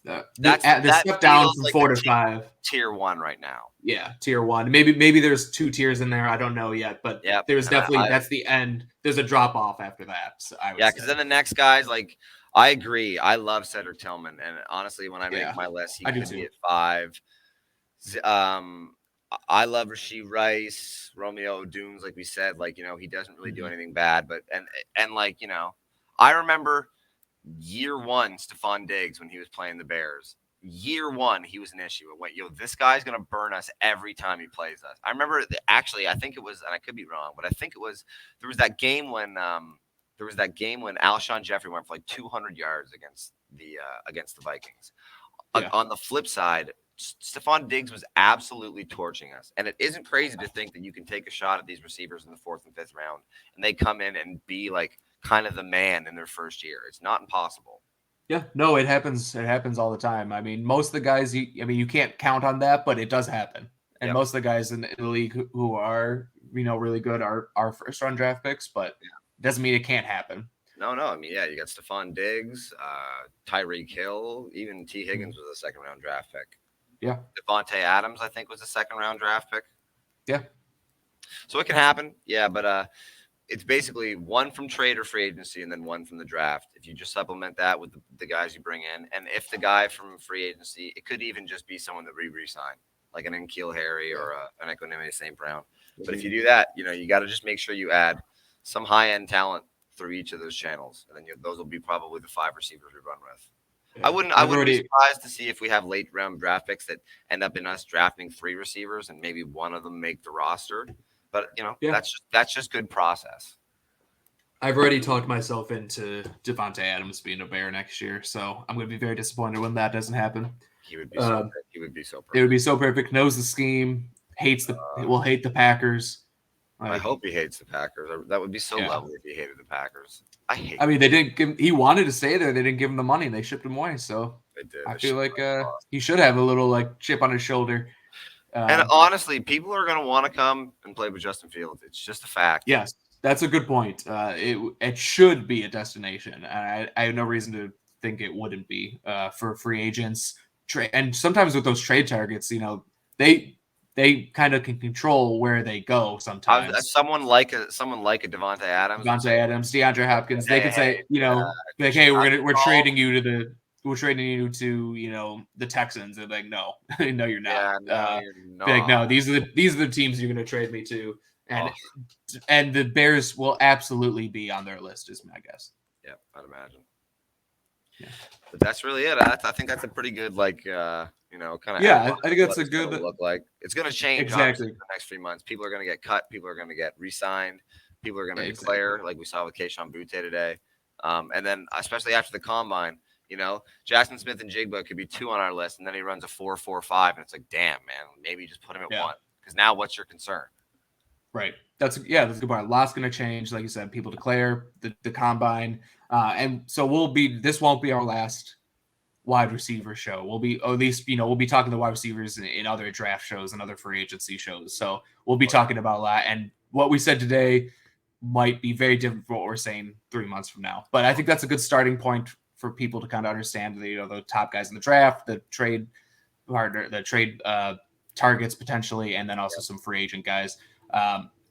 the step down from like 4 to 5. Tier 1 right now. Yeah, tier 1. Maybe there's 2 tiers in there. I don't know yet, but there's definitely that's the end. There's a drop off after that. So because then the next guys, like, I agree. I love Cedric Tillman, and honestly, when I make my list, he could be at 5. I love Rashee Rice, Romeo Doones, like we said. Like, he doesn't really do anything bad, but and like, I remember year one Stephon Diggs when he was playing the Bears. Year one, he was an issue. It went, this guy's gonna burn us every time he plays us. I remember actually, I think it was, and I could be wrong, but I think it was there was that game when Alshon Jeffrey went for like 200 yards against the Vikings. Yeah. On the flip side, Stephon Diggs was absolutely torching us. And it isn't crazy to think that you can take a shot at these receivers in the 4th and 5th round and they come in and be like kind of the man in their first year. It's not impossible. Yeah, no, it happens. It happens all the time. I mean, most of the guys, you can't count on that, but it does happen. And most of the guys in the league who are, really good are first round draft picks, but it doesn't mean it can't happen. No. I mean, you got Stephon Diggs, Tyreek Hill, even T. Higgins was a 2nd round draft pick. Yeah. Devontae Adams, I think, was a 2nd round draft pick. Yeah. So it can happen. Yeah, but it's basically 1 from trade or free agency and then 1 from the draft. If you just supplement that with the guys you bring in, and if the guy from free agency, it could even just be someone that re-sign, like an N'Keal Harry or an Equanimous St. Brown. But if you do that, you got to just make sure you add some high-end talent through each of those channels, and then those will be probably the 5 receivers we run with. Yeah. I wouldn't be surprised to see if we have late round draft picks that end up in us drafting 3 receivers and maybe one of them make the roster. But that's just good process. I've already talked myself into Devontae Adams being a Bear next year, so I'm going to be very disappointed when that doesn't happen. He would be so perfect. It would be so perfect. Knows the scheme. Will hate the Packers. I hope he hates the Packers. That would be so lovely if he hated the Packers. I mean, they didn't give. He wanted to stay there. They didn't give him the money. They shipped him away. So they did. I feel like he should have a little chip on his shoulder. And honestly, people are going to want to come and play with Justin Fields. It's just a fact. Yes, that's a good point. It should be a destination. I have no reason to think it wouldn't be for free agents. And sometimes with those trade targets, they kind of can control where they go sometimes. Someone like a Devontae Adams, DeAndre Hopkins, they could say, like, hey, we're trading you to the Texans. They're like, no, no, you're not. Yeah, you're not. Like, no, these are the teams you're going to trade me to, and the Bears will absolutely be on their list, is my guess. Yeah, I'd imagine. Yeah, but that's really it. I think that's a pretty good kind of. Yeah, I think that's a good look like. It's going to change exactly in the next 3 months. People are going to get cut. People are going to get re-signed. People are going to declare, like we saw with Kayshon Boutte today. And then especially after the combine, Jackson Smith-Njigba could be 2 on our list, and then he runs a 4.45, and it's like, damn, man, maybe just put him at 1. Because now, what's your concern? Right. That's a good point. A lot's going to change, like you said. People declare the combine, and so this won't be our last wide receiver show. We'll be, or at least we'll be talking to wide receivers in other draft shows and other free agency shows. So we'll be talking about a lot, and what we said today might be very different from what we're saying 3 months from now. But I think that's a good starting point for people to kind of understand the top guys in the draft, the trade partner, the trade targets potentially, and then also some free agent guys.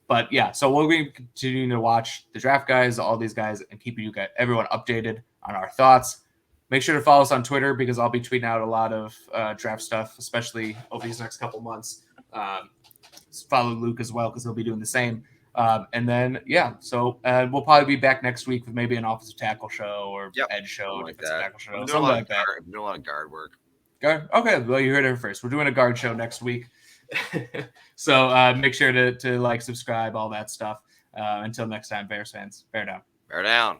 But yeah, so we'll be continuing to watch the draft guys, all these guys, and keeping everyone updated on our thoughts. Make sure to follow us on Twitter because I'll be tweeting out a lot of draft stuff, especially over these next couple months. Follow Luke as well because he'll be doing the same. And then, so we'll probably be back next week with maybe an offensive tackle show or edge show, defensive tackle show, something like that. We're doing a lot of guard work. Guard? Okay, well, you heard it first. We're doing a guard show next week. So make sure to subscribe, all that stuff. Until next time, Bears fans, bear down. Bear down.